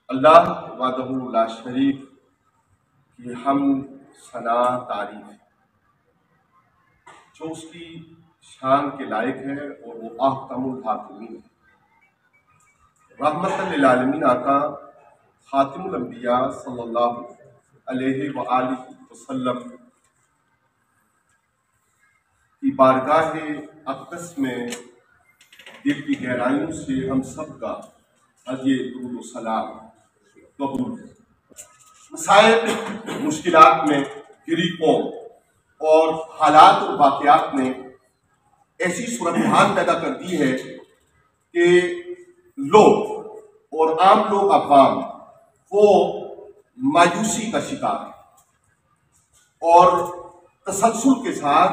अल्लाह वहदहू ला शरीक की हम सना तारीफ जो उसकी शान के लायक है और वो अहकमुल हाकिमीन रहमतल लिल आलमीन आका खातिमुल अंबिया सल्लल्लाहु अलैहि व आलिहि वसल्लम की बारगाह अक़दस में दिल की गहराइयों से हम सब का अज़े दुरूद व सलाम कबूल। मसाइल मुश्किलात में गिरी कौम और हालात और वाक़यात ने ऐसी सूरत हाल पैदा कर दी है कि लोग और आम लोग अवाम वो मायूसी का शिकार है और तसलसल के साथ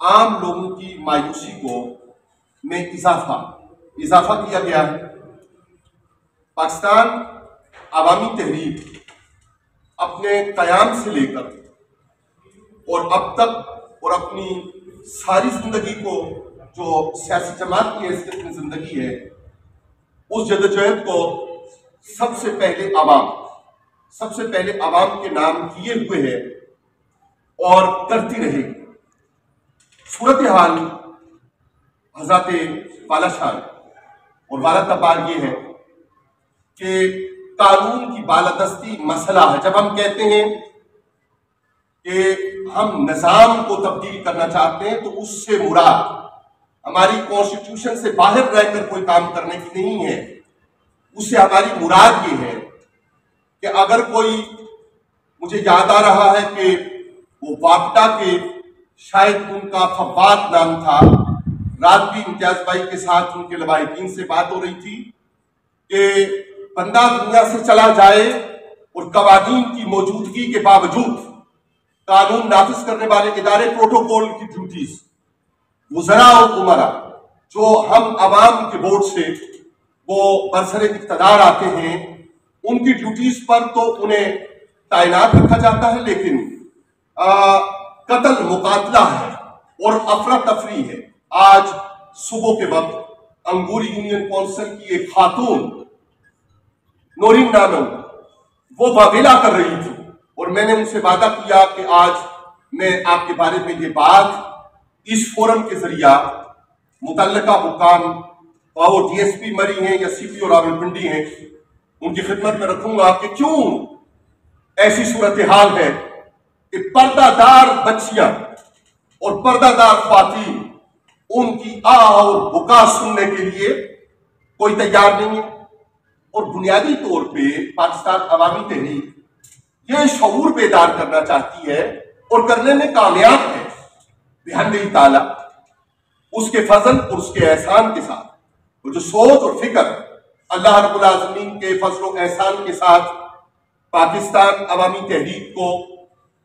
आम लोगों की मायूसी को में इजाफा किया गया है। पाकिस्तान अवामी तहरीक अपने क़याम से लेकर और अब तक और अपनी सारी जिंदगी को जो सियासी जमात की हैसियत में जिंदगी है उस जदोजहद को सबसे पहले आवाम के नाम किए हुए है और करती रहेगी। सूरत हाल हज़रत बालाशान और वाला तबार ये है कि कानून की बालादस्ती मसला है। जब हम कहते हैं कि हम निज़ाम को तब्दील करना चाहते हैं तो उससे मुराद हमारी कॉन्स्टिट्यूशन से बाहर रहकर कोई काम करने की नहीं है। उससे हमारी मुराद ये है कि अगर कोई, मुझे याद आ रहा है कि वो वापटा के शायद उनका फवाद नाम था, रात भी इम्तियाज भाई के साथ उनके लवाहिकीन से बात हो रही थी कि बंदा दुनिया से चला जाए और कवानीन की मौजूदगी के बावजूद कानून नाफिज करने वाले इदारे प्रोटोकॉल की ड्यूटीज वज़रा और उमरा जो हम अवाम के वोट से वो बरसरे इक़्तिदार आते हैं उनकी ड्यूटीज पर तो उन्हें तैनात रखा जाता है, लेकिन कत्ल मुकातला है और अफरा तफरी है। आज सुबह के वक्त अंगूरी यूनियन काउंसिल की एक खातून नोरीन नानम वो वावेला कर रही थी और मैंने उनसे वादा किया कि आज मैं आपके बारे में ये बात इस फोरम के जरिया मुतल्लिका हुकाम और वो DSP मरी हैं या CPO रावलपिंडी हैं उनकी खिदमत में रखूंगा कि क्यों ऐसी सूरत हाल है कि पर्दादार बच्चियां और पर्दादार ख्वातीन उनकी और बुका सुनने के लिए कोई तैयार नहीं है। और बुनियादी तौर पे पाकिस्तान अवामी तहरीक ये शऊर बेदार करना चाहती है और करने में कामयाब है बिहानल्लाह ताला उसके फजल और उसके एहसान के साथ। वो जो सोच और फिक्र अल्लाह रब्बुल आलमीन के फजल और एहसान के साथ पाकिस्तान अवामी तहरीक को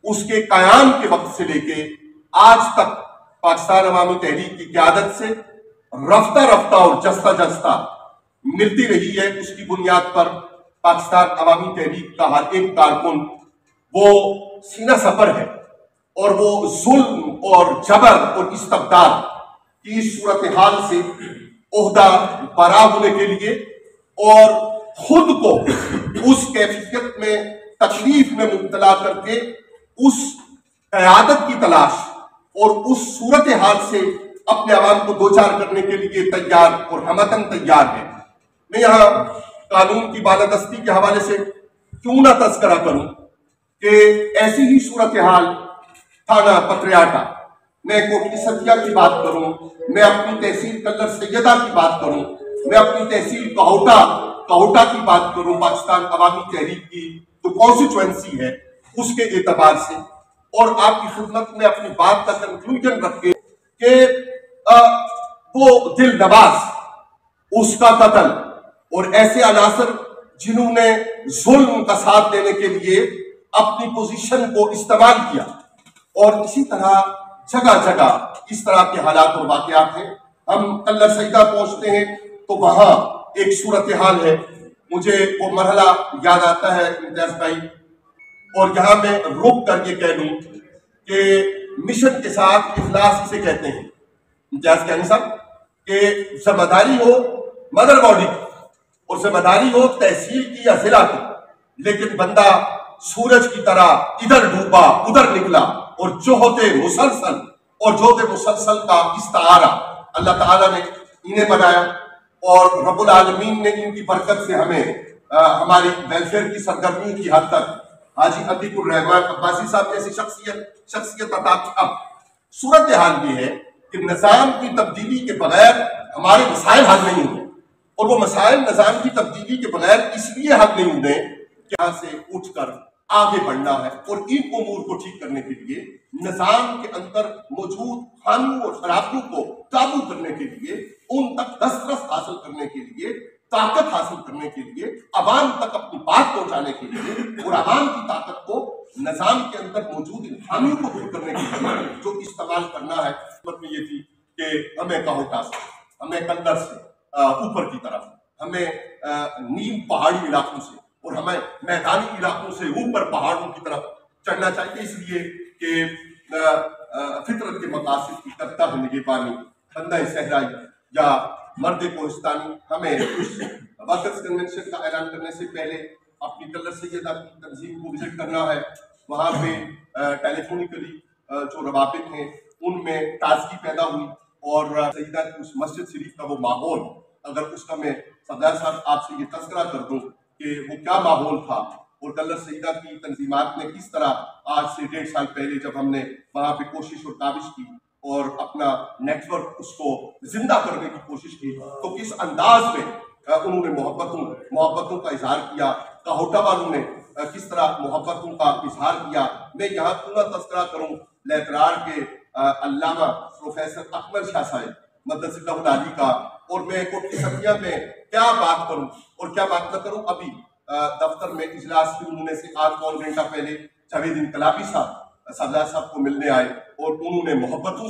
उसके कयाम के वक्त से लेके आज तक पाकिस्तान अवामी तहरीक की क़यादत से रफ्ता रफ्ता और जस्ता जस्ता मिलती रही है, उसकी बुनियाद पर पाकिस्तान अवामी तहरीक का हर एक कारकुन वो सीना सफर है और वो जुल्म और जबर और इस्तबदाद की सूरत हाल से ओहदा बरा होने के लिए और खुद को उस कैफियत में तकलीफ में मुब्तला करके उस क़यादत की तलाश और उस सूरत हाल से अपने आवाम को दो चार करने के लिए तैयार और हमतन तैयार है। मैं यहाँ कानून की बालादस्ती के हवाले से क्यों ना तज़किरा करूं कि ऐसी ही सूरत हाल थाना पत्रियाटा, मैं कोटली सतिया की बात करूं, मैं अपनी तहसील कल्लर सैयदा की बात करूं, मैं अपनी तहसील कहौटा की बात करूं, पाकिस्तान अवामी तहरीक की जो कॉन्स्टिट्यूएंसी है उसके एतबार से, और आपकी खिदमत में अपनी बात का कंक्लूजन रख के कि वो दिल नवाज उसका कत्ल और ऐसे अनासर जिन्होंने जुल्म का साथ देने के लिए अपनी पोजीशन को इस्तेमाल किया, और इसी तरह जगह जगह इस तरह के हालात और वाकयात हैं। हम कल्लर सईदा पहुंचते हैं तो वहां एक सूरत हाल है, मुझे वो मरहला याद आता है इम्तियाज भाई, और यहाँ मैं रुक कर ये कह लूं कि मिशन के साथ इखलास इसे कहते हैं इम्तियाज कहनी साहब, कि जिम्मेदारी हो मदर बॉडी और जिम्मेदारी हो तहसील की या जिला की, लेकिन बंदा सूरज की तरह इधर डूबा उधर निकला और जोहते मुसलसल और जोहते मुसलसल का इस्तारा अल्लाह ताला ने इन्हें बनाया और रब्बुल आलमीन ने इनकी बरकत से हमें हमारी वेलफेयर की सरगर्मी की हद तक हाजी अतीकुर रहमान अब्बासी साहब जैसी शख्सियत अता की। अब सूरत हाल ये है कि निज़ाम की तब्दीली के बगैर हमारे मसाइल हल नहीं हुए और वो मसाइल निज़ाम की तब्दीली के बगैर इसलिए हल नहीं हुए कि यहाँ से उठकर आगे बढ़ना है और इन उमूर को ठीक करने के लिए निज़ाम के अंदर मौजूद खामियों और खराबियों को काबू करने के लिए, उन तक दस्तरस हासिल करने के लिए, ताकत हासिल करने के लिए, अवाम तक अपनी बात पहुंचाने के लिए और अवाम की ताकत को निज़ाम के अंदर मौजूद इन खामियों को दूर करने के लिए जो इस्तेमाल करना है। मतलब ये थी कि हमें काहोटा से, हमें कल्लर से ऊपर की तरफ, हमें नीम पहाड़ी इलाकों से और हमें मैदानी इलाकों से ऊपर पहाड़ों की तरफ चढ़ना चाहिए, इसलिए कि फितरत के मकासद की करता है निगहबानी बंदा सहराई या मर्द कोहिस्तानी। हमें उस वर्कर्स कन्वेंशन का ऐलान करने से पहले अपनी कलर सैयदा की तंजीम को विजिट करना है। वहाँ पे टेलीफोनिकली जो रवाबित हैं उनमें ताजगी पैदा हुई और सैयदा की उस मस्जिद शरीफ का वो माहौल, अगर उसका मैं सफदर साहब आपसे ये तस्करा कर दूं कि वो क्या माहौल था और कलर सईदा की तंजीमात ने किस तरह आज से 1.5 साल पहले जब हमने वहाँ पे कोशिश और काविश की और अपना नेटवर्क उसको जिंदा करने की कोशिश की, तो किस अंदाज में उन्होंने मोहब्बतों का इजहार किया, काहोटा वालों ने किस तरह मोहब्बतों का इजहार किया। मैं यहाँ पूरा तस्करा करूँ लेतरार के अल्लामा प्रोफेसर अकबर शाह साहब मदरसतुल आली का, और मैं कोटली सतिया में क्या बात करूँ और क्या बात न करूँ। अभी दफ्तर में इजलास शुरू होने से आध पौन घंटा पहले जावेद इनकलाबी साहब सफदर साहब को मिलने आए और उन्होंने मोहब्बतों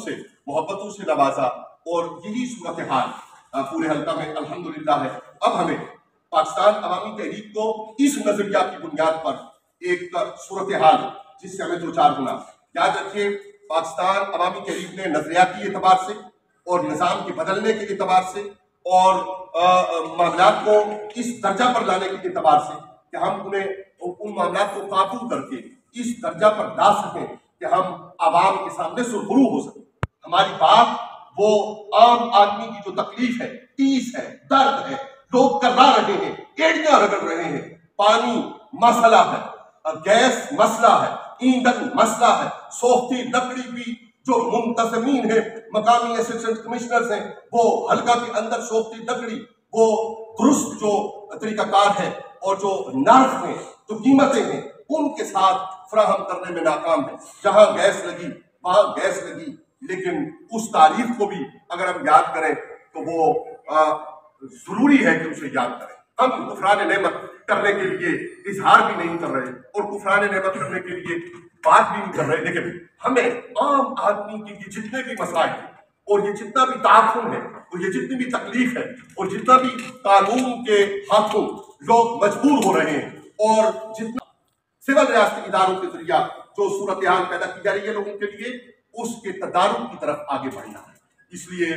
से नवाजा और यही सूरत हाल पूरे हल्का में अल्हम्दुलिल्लाह है। अब हमें पाकिस्तान अवामी तहरीक को इस नजरिया की बुनियाद पर एक सूरत हाल जिससे हमें दो चार गुना याद रखिए, पाकिस्तान अवामी तहरीक ने नजरियाती एतबार से और निज़ाम के बदलने के एतबार से और मामलात को इस दर्जा पर लाने के एतबार से कि हम उन्हें उन मामलात को काबू करके इस दर्जा पर ला सकें कि हम आवाम के सामने सुरखरू हो सकें। हमारी बात वो आम आदमी की जो तकलीफ है, टीस है, दर्द है, लोग कर्रा रहे हैं, एड़ियां रगड़ रहे हैं, पानी मसला है, गैस मसला है, ईंधन मसला है, सोखती लकड़ी भी जो मुंतजमीन है, मकामी असिस्टेंट कमिश्नर्स हैं, वो हल्का के अंदर सोखती लकड़ी वो दुरुस्त जो तरीकाकार है और जो नर्फ है, जो कीमतें हैं, उनके साथ फराहम करने में नाकाम है। जहां गैस लगी वहां गैस लगी, लेकिन उस तारीफ को भी अगर हम याद करें तो वो जरूरी है कि उसे याद करें। हम कुफरान नेमत करने के लिए इजहार भी नहीं कर रहे और कुफरान नेमत करने के लिए बात भी नहीं कर रहे, लेकिन हमें आम आदमी की जितने भी मसाइल हैं और ये जितना भी ताफुन है और ये जितनी भी तकलीफ है और जितना भी कानून के हाथों लोग मजबूर हो रहे हैं और जितना सिविल रियासती इदारों के जरिया जो सूरत हाल पैदा की जा रही है लोगों के लिए, उसके तदारुक की तरफ आगे बढ़ना है। इसलिए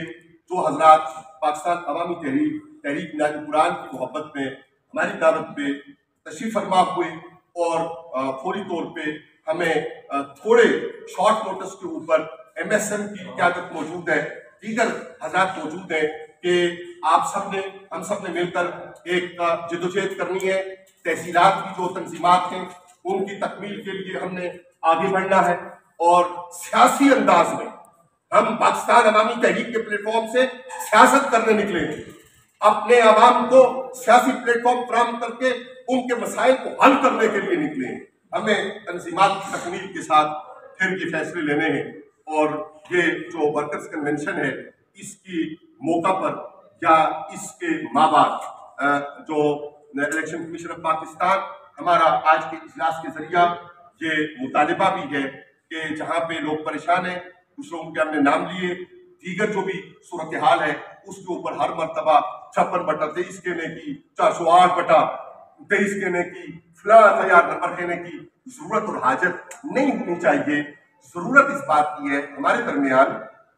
जो हजरात पाकिस्तान अवामी तहरीक कुरान की मोहब्बत में हमारी दावत पे तशरीफ फरमा हुए और फौरी तौर पे हमें थोड़े शॉर्ट नोटिस के ऊपर MSM की क़यादत मौजूद है, दीगर हजरात मौजूद है कि आप सबने हम सब ने मिलकर एक जदोजहद करनी है। तहसीलात की जो तंजीमात हैं उनकी तकमील के लिए हमने आगे बढ़ना है और सियासी अंदाज में हम पाकिस्तान अवामी तहरीक के प्लेटफॉर्म से सियासत करने निकले हैं, अपने आवाम को सियासी प्लेटफॉर्म फराहम करके उनके मसाइल को हल करने के लिए निकले हैं। हमें तंजीमात की तकमील के साथ फिर ये फैसले लेने हैं और ये जो वर्कर्स कन्वेंशन है इसकी मौका पर या इसके माँ बाप जो इलेक्शन कमीशन ऑफ पाकिस्तान हमारा आज के इजलास के जरिया ये मुतालिबा भी है कि जहाँ पे लोग परेशान हैं, कुछ लोगों के हमने नाम लिए, दीगर जो भी सूरत हाल है उसके ऊपर हर मरतबा 56/23 कहने की, 408/23 कहने की, फला तैयार नंबर कहने की जरूरत और हाजत नहीं होनी चाहिए। जरूरत इस बात की है हमारे दरमियान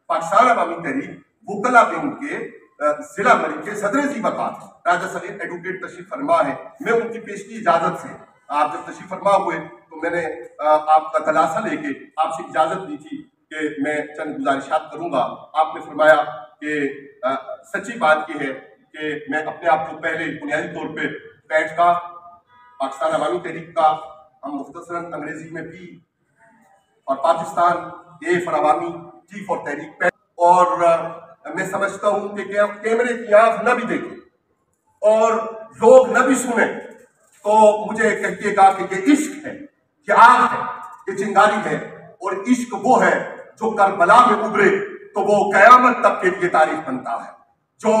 पाकिस्तान अवामी तहरीक वकला विंग के जिला मरी के सदर ज़ी वक़ार राजा सलीम एडवोकेट तशरीफ फरमा है। मैं उनकी पेशगी इजाज़त से आप जब तशरीफ फरमा हुए तो मैंने आपका तलाशा लेके आपसे इजाज़त दी थी कि मैं चंद गुजारिशात करूँगा। आपने फरमाया कि सच्ची बात यह है कि मैं अपने आप को पहले बुनियादी तौर पे बैठ का पाकिस्तान अवामी तहरीक का, हम मुख्तसरन अंग्रेजी में पी, और पाकिस्तान ए फॉर अवामी, टी फॉर तहरीक। और मैं समझता हूँ कि कैमरे की आंख न भी देखे और लोग न भी सुने तो मुझे कहिएगा कि ये इश्क है, ये आग है, ये चिंगारी है। और इश्क वो है जो करबला में उभरे तो वो कयामत तक के लिए तारीख बनता है। जो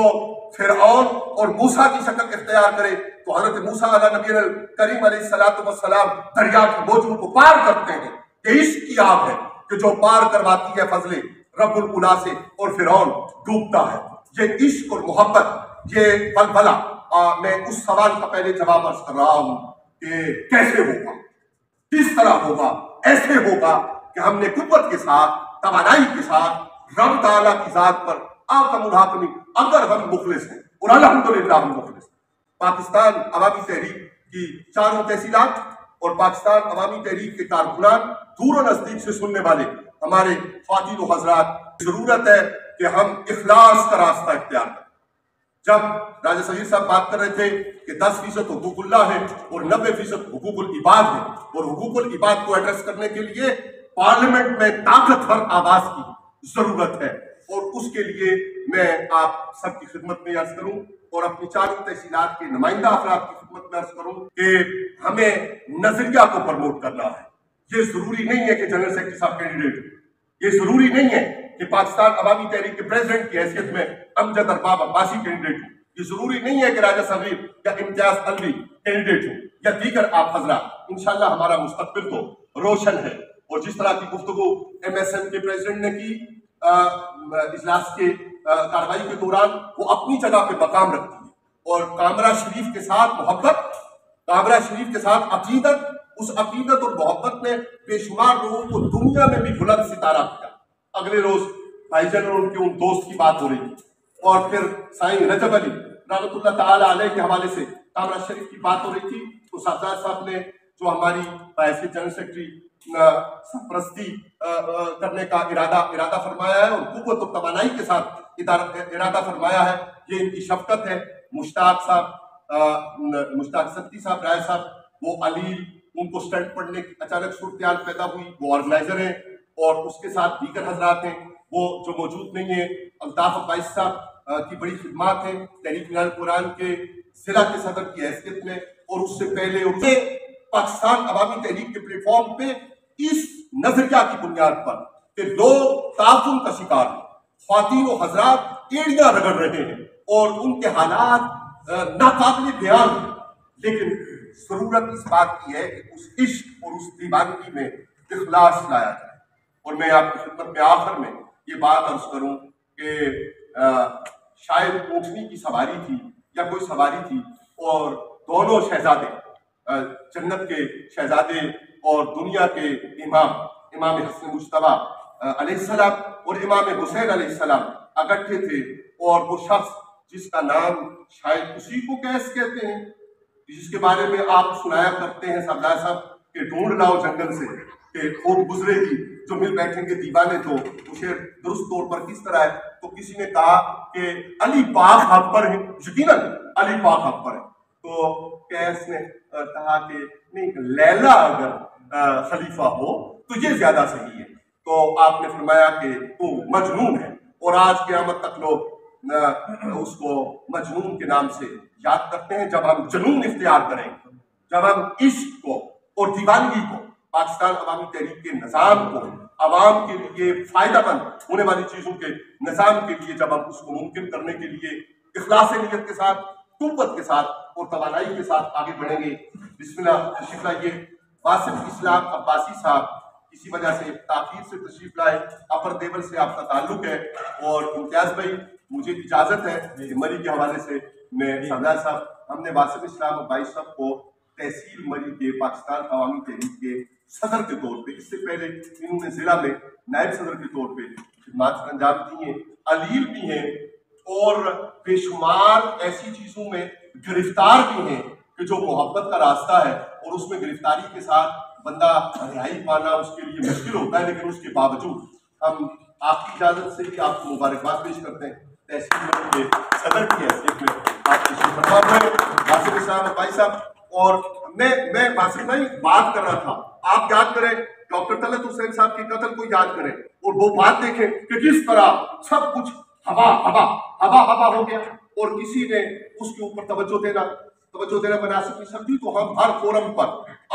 फिरऔन और मूसा की शक्ल इख्तियार करे तो हजरत मूसा अला नबी करीम अलैहिस्सलातु वस्सलाम दरिया की मौजों को पार करते हैं। ये इश्क की आग है कि जो पार करवाती है फजले रब्बुल उला से, और फिरौन डूबता है। ये इश्क और मोहब्बत, ये बलबला, मैं उस सवाल का पहले जवाब अर्ज कर रहा हूं कि कैसे होगा, किस तरह होगा। ऐसे होगा कि हमने कुव्वत के साथ, तवानाई के साथ रब ताला की जात पर आकमी, अगर हम मुखलिस हैं, और अल्हम्दुलिल्लाह हम मुखलिस हैं। पाकिस्तान अवामी तहरीक की चारों तहसीलात और पाकिस्तान अवामी तहरीक के कारकुनान, दूर और नजदीक से सुनने वाले हमारे ख्वातीन व हजरात, जरूरत है कि हम इखलास का रास्ता इख्तियार करें। जब राजा सहीर साहब बात कर रहे थे कि 10% हुकूकुल्लाह है और 90% हुकूकुल इबाद है, और हुकूकुल इबाद को एड्रेस करने के लिए पार्लियामेंट में ताकतवर आवाज की जरूरत है। और उसके लिए मैं आप सबकी खिदमत में अर्ज करूं और अपनी चारों तहसीलात के नुमाइंदा अफराद की खिदमत में अर्ज करूं कि हमें नजरिया को प्रमोट करना है। ये जरूरी नहीं है कि जनरल सेक्रेटरी साहब कैंडिडेट हो, ये जरूरी नहीं है कि पाकिस्तान अवामी तहरीक के प्रेसिडेंट की हैसियत में अमजद अरबाब अब्बासी कैंडिडेट हो, ये जरूरी नहीं है कि राजा सगीर या इम्तियाज अलवी कैंडिडेट हो या दीगर आप हजरात। इंशाल्लाह हमारा मुस्तकबिल तो रोशन है। और जिस तरह की गुफ्तगू MSM के प्रेसिडेंट ने की इजलास के कार्रवाई के दौरान, वो अपनी जगह पे मकाम रखती है। और कामरा शरीफ के साथ मोहब्बत, कामरा शरीफ के साथ अकीदत, उस अकीदत और मोहब्बत ने बेशुमार लोगों को दुनिया में भी बुलंद सितारा किया। अगले रोज भाईजान और उनके उन दोस्त की बात हो रही थी, और फिर साईं रजब अली रहमतुल्लाह ताला अलैह के हवाले से कामरा शरीफ की बात हो रही थी। तो साहब साहब ने जो हमारी हैसियत जनरल सेक्रेटरी सरपरस्ती करने का इरादा फरमाया है और कुव्वत और तवानाई के साथ इरादा फरमाया है, ये इनकी शफकत है। मुश्ताक साहब, मुश्ताक सत्ती साहब, राय साहब, वो अलील, उनको स्टंट पढ़ने की अचानक सूरत पैदा हुई, वो ऑर्गेनाइजर हैं। और उसके साथ दीगर हजरात हैं वो जो मौजूद नहीं है। अल्ताफ अब्बासी साहब की बड़ी खिदमात है तहरीक मिनाल कुरान के जिला के सदर की हैसियत में, और उससे पहले उनसे पाकिस्तान अवामी तहरीक के प्लेटफॉर्म पे इस नजरिया की बुनियाद पर कि लोग ताफुन का शिकार हैं, ख्वातीन और हजरात एड़ियां रगड़ रहे हैं और उनके हालात नाकाबिल बयान हैं। लेकिन जरूरत इस बात की है कि उस इश्क और उस दीवानगी में इखलास लाया जाए। और मैं आपकी खिदमत में आखिर में ये बात अर्ज करूं कि शायद ऊँटनी की सवारी थी या कोई सवारी थी, और दोनों शहजादे, जन्नत के शहजादे और दुनिया के इमाम हसन मुश्तबा अलैहिस्सलाम और इमाम हुसैन अलैहिस्सलाम इकट्ठे थे। और वो शख्स जिसका नाम शायद उसी को कैस कहते हैं, जिसके बारे में आप सुनाया करते हैं सरदार साहब के ढूंढ लाओ जंगल से कि खूब गुजरेगी जो मिल बैठेंगे दीवाने। तो उसे दुरुस्त तौर पर किस तरह है, तो किसी ने कहा कि अली पाक हक पर है, यकीनन अली पाक हक पर है। तो कैस ने कहा कि नहीं, लैला अगर खलीफा हो तो ये ज्यादा सही है। तो आपने फरमाया कि तू मजनून है, और आज क़यामत तक लोग उसको मजनून के नाम से याद करते हैं। जब हम जुनून इख्तियार करेंगे, जब हम इश्क को और दीवानगी को, पाकिस्तान अवामी तहरीक के निज़ाम को, अवाम के लिए फायदेमंद होने वाली चीजों के निज़ाम के लिए जब हम उसको मुमकिन करने के लिए इखलास नीयत के साथ, कुव्वत के साथ और तवानाई के साथ आगे बढ़ेंगे। बिस्मिल्लाह तशरीफ लाइए। वासिफ इस्लाम अब्बासी साहब किसी वजह से ताखीर से तशरीफ लाए, अपर देवल से आपका ताल्लुक है। और इम्तियाज भाई, मुझे इजाजत है मरी के हवाले से मैं सरदार साहब, हमने वासिफ इस्लाम अब्बासी साहब को तहसील मरी के पाकिस्तान अवामी तहरीक के सदर के तौर पे, इससे पहले इन्होंने जिला में नायब सदर के तौर पे खिदमत अंजाम दी हैं, अलील भी हैं और बेशुमार ऐसी चीजों में गिरफ्तार भी हैं कि जो मोहब्बत का रास्ता है और उसमें गिरफ्तारी के साथ बंदा रिहाई पाना उसके लिए मुश्किल होता है, लेकिन उसके बावजूद हम आपकी इजाजत से भी आपको मुबारकबाद पेश करते हैं तहसील के सदर की हैसियत में आपकी वासिफ इस्लाम भाई साहब। और मैं वासिफ भाई बात कर रहा था, आप याद करें डॉक्टर तलत हुसैन साहब के कत्ल को याद करें और वो बात देखें कि किस तरह सब कुछ हवा हवा हवा हवा हो गया और किसी ने उसके ऊपर तवज्जो देना मुनासिब नहीं समझी। तो हम हर फोरम पर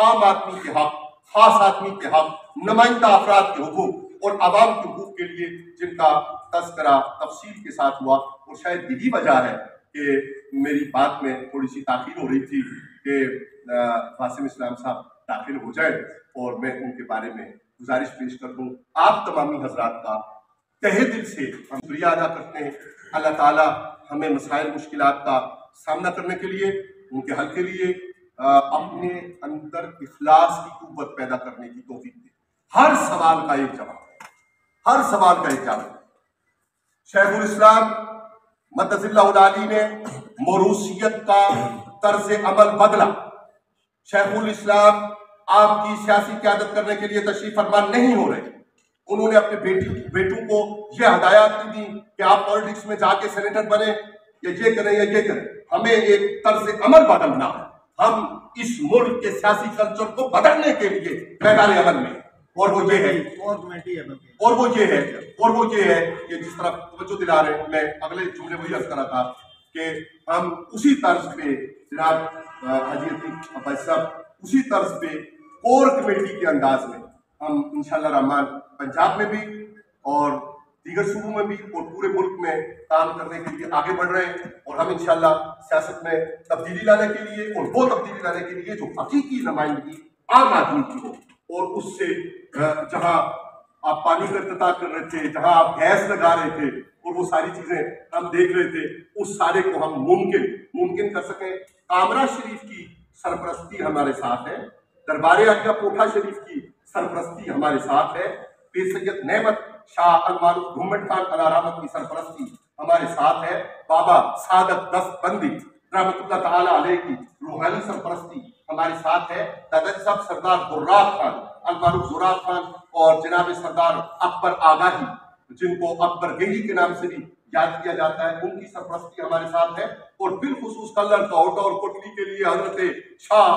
आम आदमी के हक, खास आदमी के हक, नुमाइंदा अफराद के हुकूक और आवाम के हुकूक के लिए जिनका तस्करा तफसील के साथ हुआ, और शायद यही वजह है कि मेरी बात में थोड़ी सी ताखीर हो रही थी कि वासिम इस्लाम साहब दाखिल हो जाए और मैं उनके बारे में गुजारिश पेश कर दूं। आप तमामी हजरात का तहे दिल से हम शुक्रिया अदा करते हैं। अल्लाह ताला हमें मसाइल मुश्किलात का सामना करने के लिए, उनके हल के लिए अपने अंदर इखलास की कुव्वत पैदा करने की तौफीक दे। हर सवाल का एक जवाब है, हर सवाल का एक जवाब। शेखुल इस्लाम मद्दजिल्लाहुल आली ने मोरूसियत का तर्ज अमल बदला। शेखुल इस्लाम आपकी सियासी क़यादत करने के लिए तशरीफ फरमा नहीं हो रहे। उन्होंने अपने बेटों को यह हदायत दी कि आप पॉलिटिक्स में जाके सेनेटर बने या ये करें या ये करें। हमें एक तर्ज अमल बदलना है, हम इस मुल्क के सियासी कल्चर को बदलने के लिए मैदान अमल में, और वो ये है कि जिस तरह तवज्जो दिला रहे हैं, मैं अगले जुमले में अर्ज करा था कि हम उसी तर्ज पे जनाब हाजी अतीक अब्बास साहब उसी तर्ज पे कोर कमेटी के अंदाज में हम इंशाअल्लाह रहमान पंजाब में भी और दीगर सूबों में भी और पूरे मुल्क में काम करने के लिए आगे बढ़ रहे हैं। और हम इंशाअल्लाह सियासत में तब्दीली लाने के लिए, और वो तब्दीली लाने के लिए जो हकीकी नुमाइंदगी आम आदमी की हो, और उससे जहाँ आप पानी का इफ्तिताह कर रहे थे, जहाँ आप गैस लगा रहे थे और वो सारी चीजें हम देख रहे थे, उस सारे को हम मुमकिन कर सकें। कामरा शरीफ की सरपरस्ती हमारे साथ है, दरबार आलिया कोठा शरीफ की सरपरस्ती हमारे साथ है, पीर सैयद नेमत शाह अल-मारूफ घुम्मट खान अल-रहमत की सरपरस्ती हमारे साथ है, बाबा सादत दस्तबंदी रहमतुल्लाह ताला अलैह की रूहानी सरपरस्ती हमारे साथ है, दादाजी साहब सरदार गुर्राब खान अल-मारूफ गुर्राब खान और जनाब सरदार अकबर आगाही, जिनको अकबर गेही के नाम से भी याद किया जाता है, उनकी सरपरस्ती हमारे साथ है। और बिलखुसूस कल्लर कौटा और कोटली के लिए हजरत शाह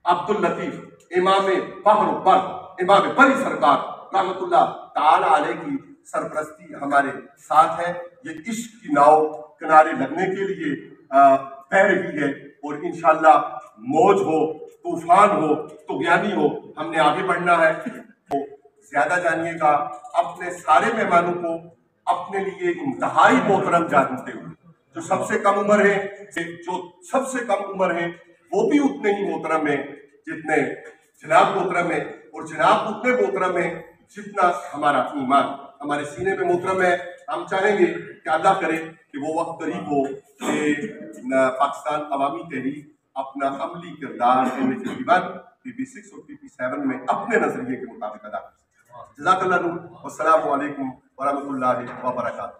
अब्दुल लतीफ इमाम बहर बर इमाम बरी सरकार रहमतुल्लाह ताला अलैह की सरपरस्ती हमारे साथ है। ये इश्क की नाव किनारे लगने के लिए बह रही है, और इंशाअल्लाह मौज हो, तूफान हो, तुग़यानी हो, हमने आगे बढ़ना है। तो ज्यादा जानिएगा, अपने सारे मेहमानों को अपने लिए इंतहाई मोहतरम जानते हुए, जो सबसे कम उम्र है वो भी उतने ही मोहतरम है जितने जनाब मोहतरम है, और जनाब उतने मोहतरम है जितना हमारा ईमान हमारे सीने में मोहतरम है। हम चाहेंगे कि अल्लाह करे कि वो वक्त करीब हो कि पाकिस्तान अवामी तहरीक अपना अमली किरदार PP6 और PP7 में अपने नजरिए के मुताबिक अदा कर सके। जज़ाकल्लाह। अस्सलामु अलैकुम व रहमतुल्लाहि व बरकातहू।